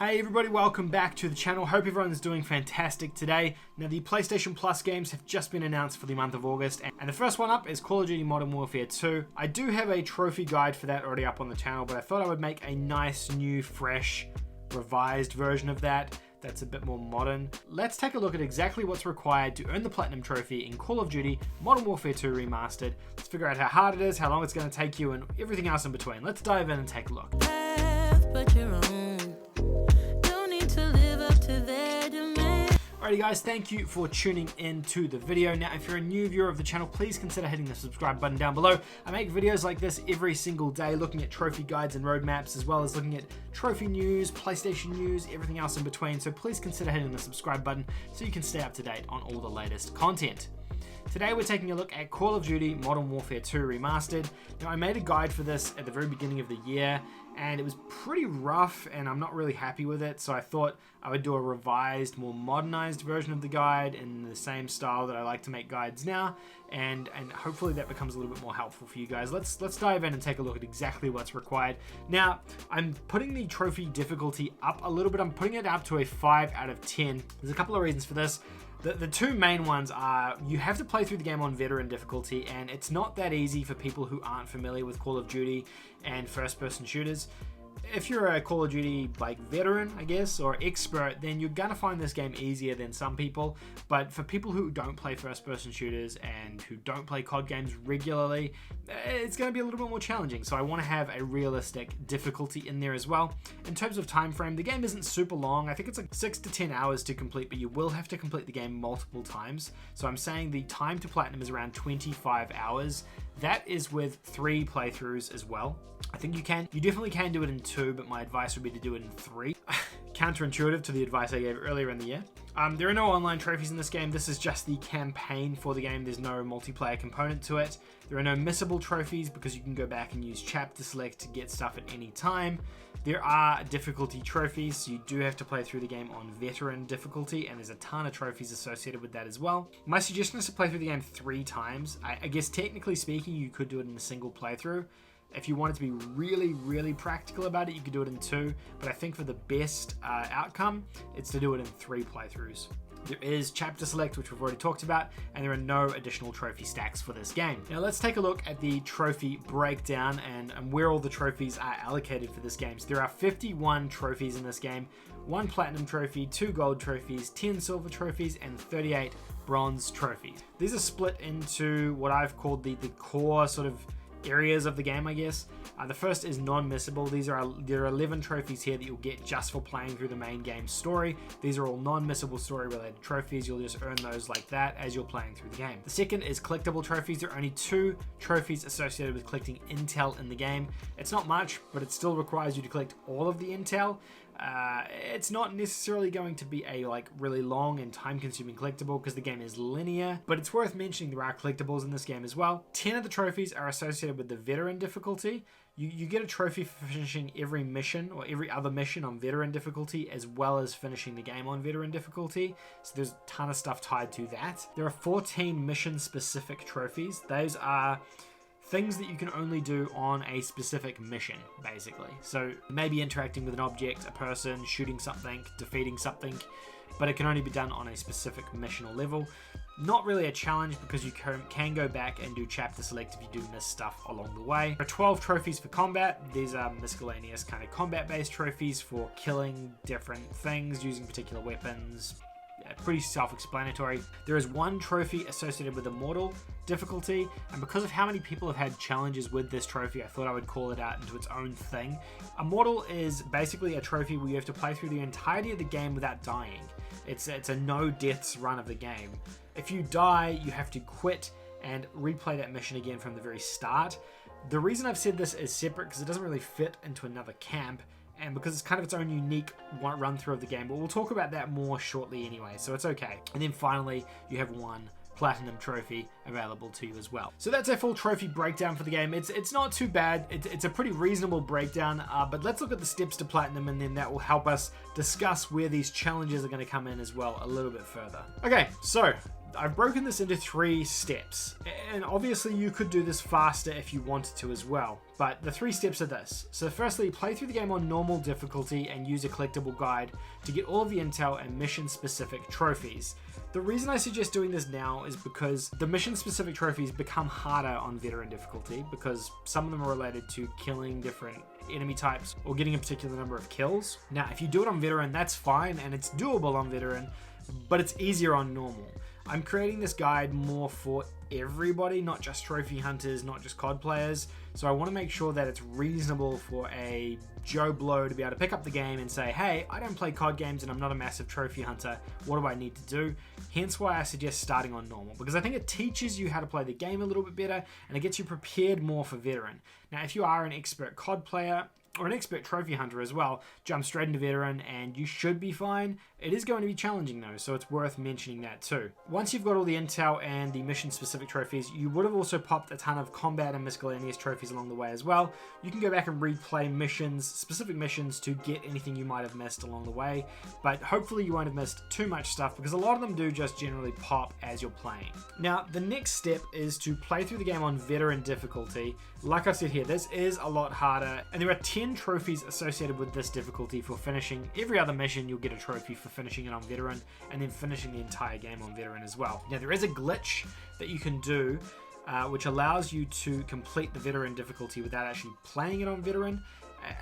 Hey everybody, welcome back to the channel. Hope everyone's doing fantastic today. Now the PlayStation Plus games have just been announced for the month of August, and the first one up is Call of Duty Modern Warfare 2. I do have a trophy guide for that already up on the channel, but I thought I would make a nice, new, fresh, revised version of that that's a bit more modern. Let's take a look at exactly what's required to earn the Platinum Trophy in Call of Duty Modern Warfare 2 Remastered. Let's figure out how hard it is, how long it's going to take you, and everything else in between. Let's dive in and take a look. Alrighty guys, thank you for tuning in to the video. Now if you're a new viewer of the channel, please consider hitting the subscribe button down below. I make videos like this every single day, looking at trophy guides and roadmaps, as well as looking at trophy news, PlayStation news, everything else in between. So please consider hitting the subscribe button so you can stay up to date on all the latest content. Today we're taking a look at Call of Duty Modern Warfare 2 Remastered. Now I made a guide for this at the very beginning of the year, and it was pretty rough and I'm not really happy with it, so I thought I would do a revised, more modernized version of the guide in the same style that I like to make guides now, and hopefully that becomes a little bit more helpful for you guys. Let's dive in and take a look at exactly what's required. Now, I'm putting the trophy difficulty up a little bit. I'm putting it up to a 5 out of 10. There's a couple of reasons for this. The two main ones are you have to play through the game on veteran difficulty, and it's not that easy for people who aren't familiar with Call of Duty and first-person shooters. If you're a Call of Duty veteran, I guess, or expert, then you're gonna find this game easier than some people. But for people who don't play first-person shooters and who don't play COD games regularly, it's gonna be a little bit more challenging. So I want to have a realistic difficulty in there as well. In terms of time frame, the game isn't super long. I think it's like 6 to 10 hours to complete, but you will have to complete the game multiple times. So I'm saying the time to platinum is around 25 hours. That is with 3 playthroughs as well. I think you definitely can do it in 2, but my advice would be to do it in 3. Counterintuitive to the advice I gave earlier in the year. There are no online trophies in this game. This is just the campaign for the game. There's no multiplayer component to it. There are no missable trophies because you can go back and use chapter select to get stuff at any time. There are difficulty trophies, so you do have to play through the game on veteran difficulty, and there's a ton of trophies associated with that as well. My suggestion is to play through the game 3 times. I guess technically speaking, you could do it in a single playthrough. If you wanted to be really practical about it, you could do it in 2, but I think for the best outcome, it's to do it in 3 playthroughs. There is chapter select, which we've already talked about, and there are no additional trophy stacks for this game. Now let's take a look at the trophy breakdown and where all the trophies are allocated for this game. So there are 51 trophies in this game, 1 platinum trophy, 2 gold trophies, 10 silver trophies, and 38 bronze trophies. These are split into what I've called the core sort of areas of the game, I guess. The first is non-missable. There are 11 trophies here that you'll get just for playing through the main game story. These are all non-missable story related trophies. You'll just earn those like that as you're playing through the game. The second is collectible trophies. There are only 2 trophies associated with collecting intel in the game. It's not much, but it still requires you to collect all of the intel. It's not necessarily going to be a really long and time-consuming collectible because the game is linear, but it's worth mentioning there are collectibles in this game as well. 10 of the trophies are associated with the veteran difficulty. You get a trophy for finishing every mission or every other mission on veteran difficulty, as well as finishing the game on veteran difficulty. So there's a ton of stuff tied to that. There are 14 mission-specific trophies. Those are things that you can only do on a specific mission, basically. So maybe interacting with an object, a person, shooting something, defeating something, but it can only be done on a specific mission or level. Not really a challenge because you can go back and do chapter select if you do miss stuff along the way. There are 12 trophies for combat. These are miscellaneous kind of combat-based trophies for killing different things using particular weapons. Pretty self-explanatory. There is 1 trophy associated with Immortal difficulty, and because of how many people have had challenges with this trophy, I thought I would call it out into its own thing. Immortal is basically a trophy where you have to play through the entirety of the game without dying. It's a no deaths run of the game. If you die, you have to quit and replay that mission again from the very start. The reason I've said this is separate because it doesn't really fit into another camp, and because it's kind of its own unique run through of the game, but we'll talk about that more shortly anyway, so it's okay. And then finally, you have 1 platinum trophy available to you as well. So that's a full trophy breakdown for the game. It's not too bad. It's a pretty reasonable breakdown, but let's look at the steps to platinum, and then that will help us discuss where these challenges are going to come in as well a little bit further. Okay, so I've broken this into 3 steps, and obviously you could do this faster if you wanted to as well, but the 3 steps are this. So firstly, play through the game on normal difficulty and use a collectible guide to get all of the intel and mission specific trophies. The reason I suggest doing this now is because the mission specific trophies become harder on veteran difficulty, because some of them are related to killing different enemy types or getting a particular number of kills. Now if you do it on veteran, that's fine, and it's doable on veteran, but it's easier on normal. I'm creating this guide more for everybody, not just trophy hunters, not just COD players. So I want to make sure that it's reasonable for a Joe Blow to be able to pick up the game and say, hey, I don't play COD games and I'm not a massive trophy hunter. What do I need to do? Hence why I suggest starting on normal, because I think it teaches you how to play the game a little bit better and it gets you prepared more for veteran. Now, if you are an expert COD player, or an expert trophy hunter as well, jump straight into veteran and you should be fine. It is going to be challenging though, so it's worth mentioning that too. Once you've got all the intel and the mission specific trophies, you would have also popped a ton of combat and miscellaneous trophies along the way as well. You can go back and replay missions, specific missions, to get anything you might have missed along the way, but hopefully you won't have missed too much stuff, because a lot of them do just generally pop as you're playing. Now the next step is to play through the game on veteran difficulty. Like I said here, this is a lot harder, and there are 10 trophies associated with this difficulty. For finishing every other mission, you'll get a trophy for finishing it on veteran, and then finishing the entire game on veteran as well. Now there is a glitch that you can do which allows you to complete the veteran difficulty without actually playing it on veteran,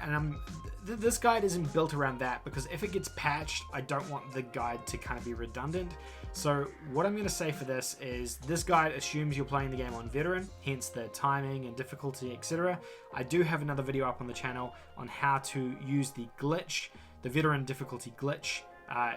and this guide isn't built around that, because if it gets patched, I don't want the guide to kind of be redundant. So what I'm going to say for this is, this guide assumes you're playing the game on veteran, hence the timing and difficulty, etc. I do have another video up on the channel on how to use the glitch, the veteran difficulty glitch.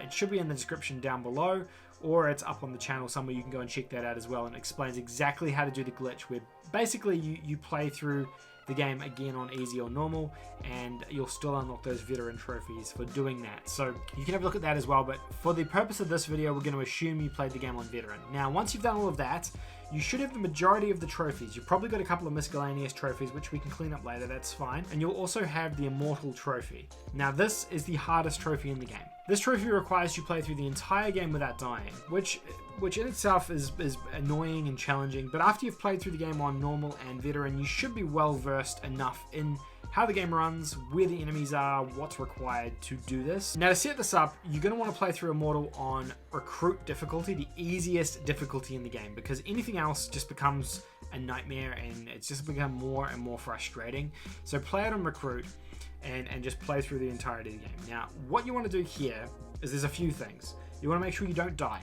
It should be in the description down below, or it's up on the channel somewhere. You can go and check that out as well, and it explains exactly how to do the glitch, where basically you play through the game again on easy or normal, and you'll still unlock those veteran trophies for doing that. So you can have a look at that as well, but for the purpose of this video, we're going to assume you played the game on veteran. Now once you've done all of that, you should have the majority of the trophies. You've probably got a couple of miscellaneous trophies, which we can clean up later, that's fine. And you'll also have the Immortal trophy. Now this is the hardest trophy in the game. This trophy requires you play through the entire game without dying, which in itself is annoying and challenging, but after you've played through the game on normal and veteran, you should be well versed enough in how the game runs, where the enemies are, what's required to do this. Now to set this up, you're going to want to play through Immortal on Recruit difficulty, the easiest difficulty in the game, because anything else just becomes a nightmare and it's just become more and more frustrating. So play it on Recruit and just play through the entirety of the game. Now what you want to do here is, there's a few things. You want to make sure you don't die.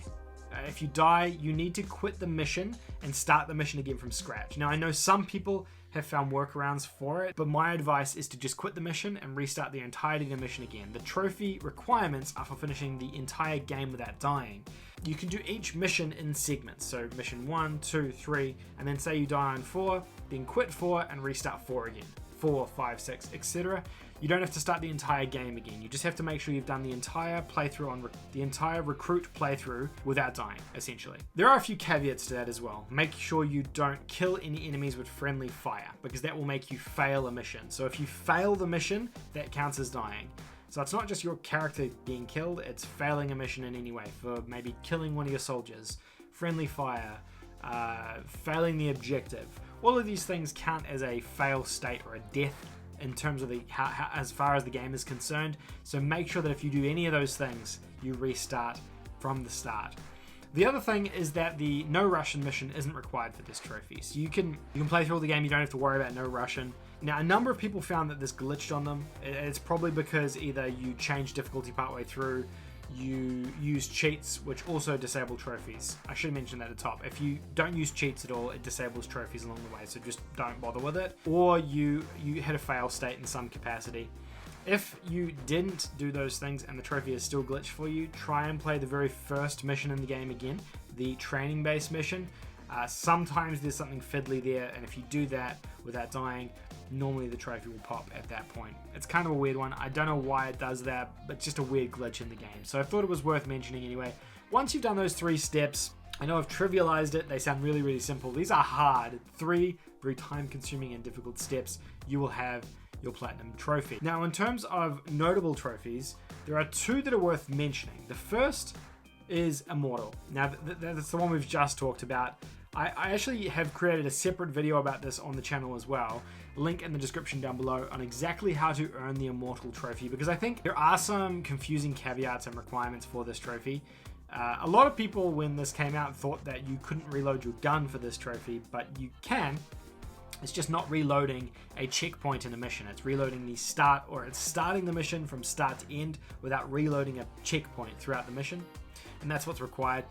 If you die, you need to quit the mission and start the mission again from scratch. Now I know some people have found workarounds for it, but my advice is to just quit the mission and restart the entirety of the mission again. The trophy requirements are for finishing the entire game without dying. You can do each mission in segments, so mission 1, 2, 3, and then say you die on 4, then quit 4 and restart 4 again. 4, 5, 6, etc. You don't have to start the entire game again. You just have to make sure you've done the entire playthrough on the entire Recruit playthrough without dying, essentially. There are a few caveats to that as well. Make sure you don't kill any enemies with friendly fire, because that will make you fail a mission. So if you fail the mission, that counts as dying. So it's not just your character being killed, it's failing a mission in any way, for maybe killing one of your soldiers, friendly fire, failing the objective. All of these things count as a fail state or a death in terms of as far as the game is concerned. So make sure that if you do any of those things, you restart from the start. The other thing is that the no Russian mission isn't required for this trophy. So you can play through all the game, you don't have to worry about no Russian. Now a number of people found that this glitched on them. It's probably because either you change difficulty partway through, you use cheats, which also disable trophies. I should mention that at the top. If you don't use cheats at all, it disables trophies along the way, so just don't bother with it. Or you hit a fail state in some capacity. If you didn't do those things and the trophy is still glitched for you, try and play the very first mission in the game again, the training based mission. Sometimes there's something fiddly there, and if you do that without dying, normally the trophy will pop at that point. It's kind of a weird one. I don't know why it does that, but it's just a weird glitch in the game. So I thought it was worth mentioning anyway. Once you've done those 3 steps, I know I've trivialized it. They sound really, really simple. These are hard. 3 very time consuming and difficult steps. You will have your platinum trophy. Now in terms of notable trophies, there are 2 that are worth mentioning. The first is Immortal. Now, that's the one we've just talked about. I actually have created a separate video about this on the channel as well. Link in the description down below on exactly how to earn the Immortal trophy, because I think there are some confusing caveats and requirements for this trophy. A lot of people, when this came out, thought that you couldn't reload your gun for this trophy, but you can. It's just not reloading a checkpoint in a mission. It's reloading the start, or it's starting the mission from start to end without reloading a checkpoint throughout the mission. And that's what's required.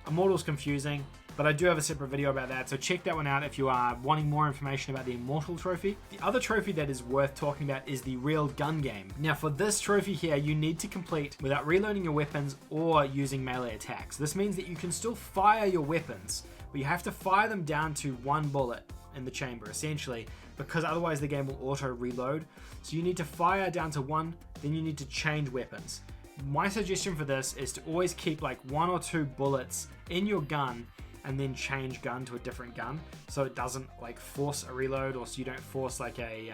Immortal's confusing, but I do have a separate video about that, so check that one out if you are wanting more information about the Immortal trophy. The other trophy that is worth talking about is the Real Gun Game. Now, for this trophy here, you need to complete without reloading your weapons or using melee attacks. This means that you can still fire your weapons, but you have to fire them down to 1 bullet in the chamber, essentially, because otherwise the game will auto reload. So you need to fire down to 1, then you need to change weapons. My suggestion for this is to always keep like 1 or 2 bullets in your gun and then change gun to a different gun, so it doesn't like force a reload, or so you don't force like a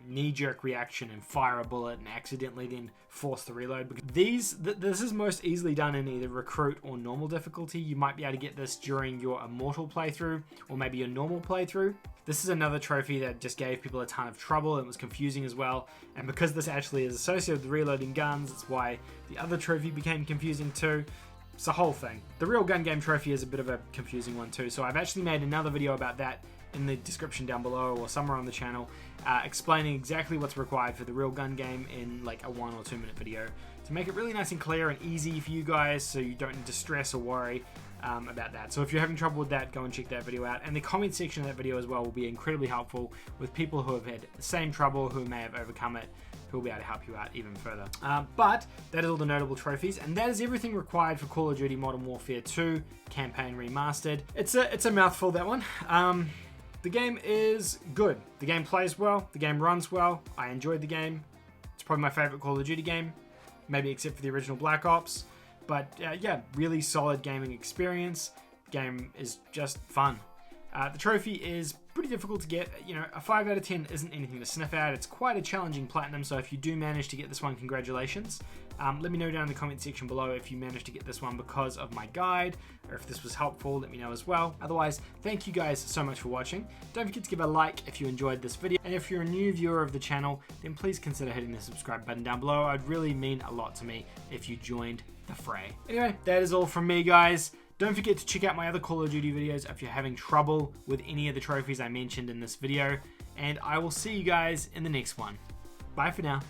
knee-jerk reaction and fire a bullet and accidentally then force the reload. Because this is most easily done in either recruit or normal difficulty. You might be able to get this during your Immortal playthrough or maybe your normal playthrough. This is another trophy that just gave people a ton of trouble and was confusing as well, and because this actually is associated with reloading guns, that's why the other trophy became confusing too. It's the whole thing. The Real Gun Game trophy is a bit of a confusing one too, so I've actually made another video about that in the description down below or somewhere on the channel, explaining exactly what's required for the Real Gun Game in like a 1 or 2 minute video to make it really nice and clear and easy for you guys, so you don't need to stress or worry about that. So if you're having trouble with that, go and check that video out, and the comment section of that video as well will be incredibly helpful with people who have had the same trouble, who may have overcome it, who will be able to help you out even further. But that is all the notable trophies, and that is everything required for Call of Duty Modern Warfare 2 Campaign Remastered. It's a mouthful, that one. The game is good. The game plays well. The game runs well. I enjoyed the game. It's probably my favorite Call of Duty game, maybe except for the original Black Ops. But yeah, really solid gaming experience. Game is just fun. The trophy is pretty difficult to get. You know, a 5 out of 10 isn't anything to sniff at. It's quite a challenging platinum, so if you do manage to get this one, congratulations. Let me know down in the comment section below if you managed to get this one because of my guide, or if this was helpful, let me know as well. Otherwise, thank you guys so much for watching. Don't forget to give a like if you enjoyed this video, and if you're a new viewer of the channel, then please consider hitting the subscribe button down below. It'd really mean a lot to me if you joined the fray. Anyway, that is all from me, guys. Don't forget to check out my other Call of Duty videos if you're having trouble with any of the trophies I mentioned in this video, and I will see you guys in the next one. Bye for now.